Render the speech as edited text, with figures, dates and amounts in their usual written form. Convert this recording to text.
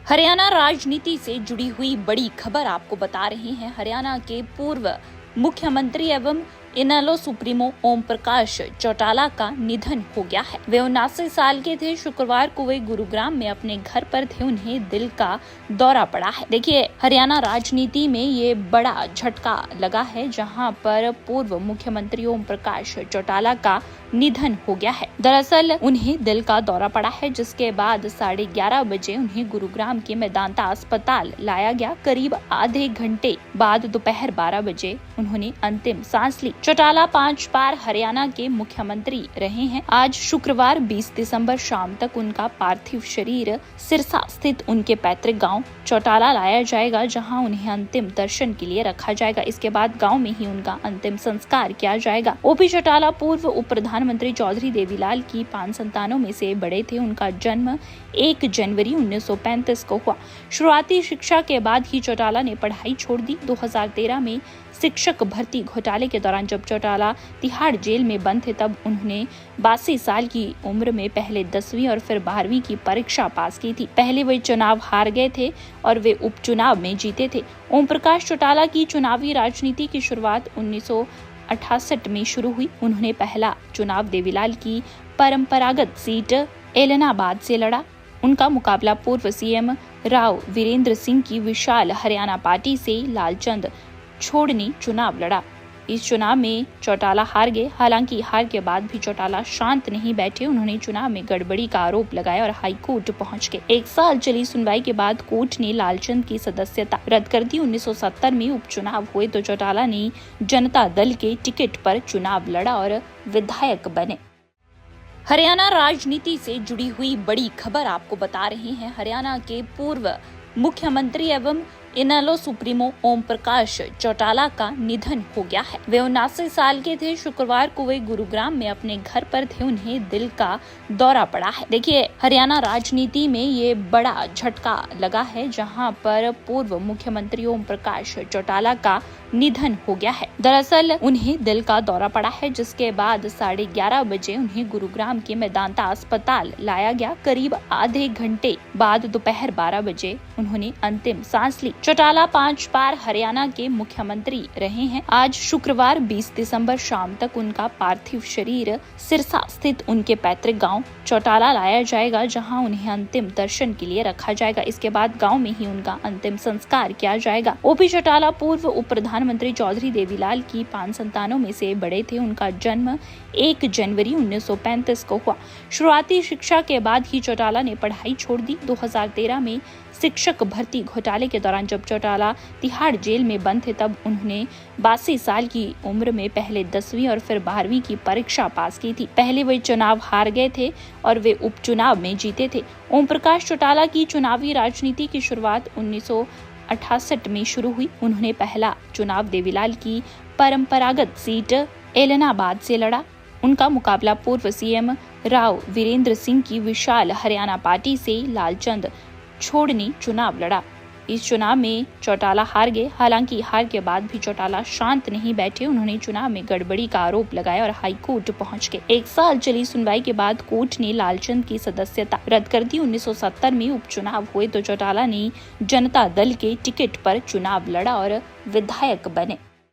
हरियाणा राजनीति से जुड़ी हुई बड़ी खबर आपको बता रहे हैं। हरियाणा के पूर्व मुख्यमंत्री एवं इनेलो सुप्रीमो ओम प्रकाश चौटाला का निधन हो गया है। वे 79 साल के थे। शुक्रवार को वे गुरुग्राम में अपने घर पर थे। उन्हें दिल का दौरा पड़ा है। देखिए, हरियाणा राजनीति में ये बड़ा झटका लगा है, जहां पर पूर्व मुख्यमंत्री ओम प्रकाश चौटाला का निधन हो गया है। दरअसल उन्हें दिल का दौरा पड़ा है, जिसके बाद 11:30 बजे उन्हें गुरुग्राम के मेदांता अस्पताल लाया गया। करीब आधे घंटे बाद दोपहर 12 बजे उन्होंने अंतिम सांस ली। चौटाला 5 बार हरियाणा के मुख्यमंत्री रहे हैं। आज शुक्रवार 20 दिसंबर शाम तक उनका पार्थिव शरीर सिरसा स्थित उनके पैतृक गांव चौटाला लाया जाएगा, जहां उन्हें अंतिम दर्शन के लिए रखा जाएगा। इसके बाद गांव में ही उनका अंतिम संस्कार किया जाएगा। ओपी चौटाला पूर्व उप प्रधानमंत्री चौधरी देवीलाल की 5 संतानों में से बड़े थे। उनका जन्म 1 जनवरी 1935 को हुआ। शुरुआती शिक्षा के बाद ही चौटाला ने पढ़ाई छोड़ दी। 2013 में शिक्षक भर्ती घोटाले के दौरान जब चौटाला तिहाड़ जेल में बंद थे, तब उन्होंने 82 साल की उम्र में पहले 10वीं और फिर 12वीं की परीक्षा पास की थी। पहले वे चुनाव हार गए थे और वे उपचुनाव में जीते थे। ओम प्रकाश चौटाला की चुनावी राजनीति की शुरुआत 1968 में शुरू हुई। उन्होंने पहला चुनाव देवीलाल की परंपरागत सीट एलनाबाद से लड़ा। उनका मुकाबला पूर्व सीएम राव वीरेंद्र सिंह की विशाल हरियाणा पार्टी से लालचंद छोड़ ने चुनाव लड़ा। इस चुनाव में चौटाला हार गए। हालांकि हार के बाद भी चौटाला शांत नहीं बैठे। उन्होंने चुनाव में गड़बड़ी का आरोप लगाया और हाई कोर्ट पहुंच गए। 1 साल चली सुनवाई के बाद कोर्ट ने लालचंद की सदस्यता रद्द कर दी। 1970 में उपचुनाव हुए तो चौटाला ने जनता दल के टिकट पर चुनाव लड़ा और विधायक बने। हरियाणा राजनीति से जुड़ी हुई बड़ी खबर आपको बता रहे हैं। हरियाणा के पूर्व मुख्यमंत्री एवं इनेलो सुप्रीमो ओम प्रकाश चौटाला का निधन हो गया है। वे 79 साल के थे। शुक्रवार को वे गुरुग्राम में अपने घर पर थे। उन्हें दिल का दौरा पड़ा है। देखिए, हरियाणा राजनीति में ये बड़ा झटका लगा है, जहां पर पूर्व मुख्यमंत्री ओम प्रकाश चौटाला का निधन हो गया है। दरअसल उन्हें दिल का दौरा पड़ा है, जिसके बाद 11:30 बजे उन्हें गुरुग्राम के मेदांता अस्पताल लाया गया। करीब आधे घंटे बाद दोपहर 12 बजे उन्होंने अंतिम सांस ली। चौटाला 5 बार हरियाणा के मुख्यमंत्री रहे हैं। आज शुक्रवार 20 दिसंबर शाम तक उनका पार्थिव शरीर सिरसा स्थित उनके पैतृक गांव चौटाला लाया जाएगा, जहां उन्हें अंतिम दर्शन के लिए रखा जाएगा। इसके बाद गांव में ही उनका अंतिम संस्कार किया जाएगा। ओपी चौटाला पूर्व उप प्रधानमंत्री चौधरी देवीलाल की 5 संतानों में से बड़े थे। उनका जन्म 1 जनवरी 1935 को हुआ। शुरुआती शिक्षा के बाद ही चौटाला ने पढ़ाई छोड़ दी। 2013 में शिक्षक भर्ती घोटाले के दौरान जब चौटाला तिहाड़ जेल में बंद थे, तब उन्होंने 82 साल की उम्र में पहले 10वीं और फिर 12वीं की परीक्षा पास की थी। पहले वे चुनाव हार गए थे और वे उपचुनाव में जीते थे। ओम प्रकाश चौटाला की चुनावी राजनीति की शुरुआत 1968 में शुरू हुई। उन्होंने पहला चुनाव देवीलाल की परंपरागत सीट एलनाबाद से लड़ा। उनका मुकाबला पूर्व सीएम राव वीरेंद्र सिंह की विशाल हरियाणा पार्टी से लालचंद छोड़ ने चुनाव लड़ा। इस चुनाव में चौटाला हार गए। हालांकि हार के बाद भी चौटाला शांत नहीं बैठे। उन्होंने चुनाव में गड़बड़ी का आरोप लगाया और हाई कोर्ट पहुंच गए। 1 साल चली सुनवाई के बाद कोर्ट ने लालचंद की सदस्यता रद्द कर दी। 1970 में उपचुनाव हुए तो चौटाला ने जनता दल के टिकट पर चुनाव लड़ा और विधायक बने।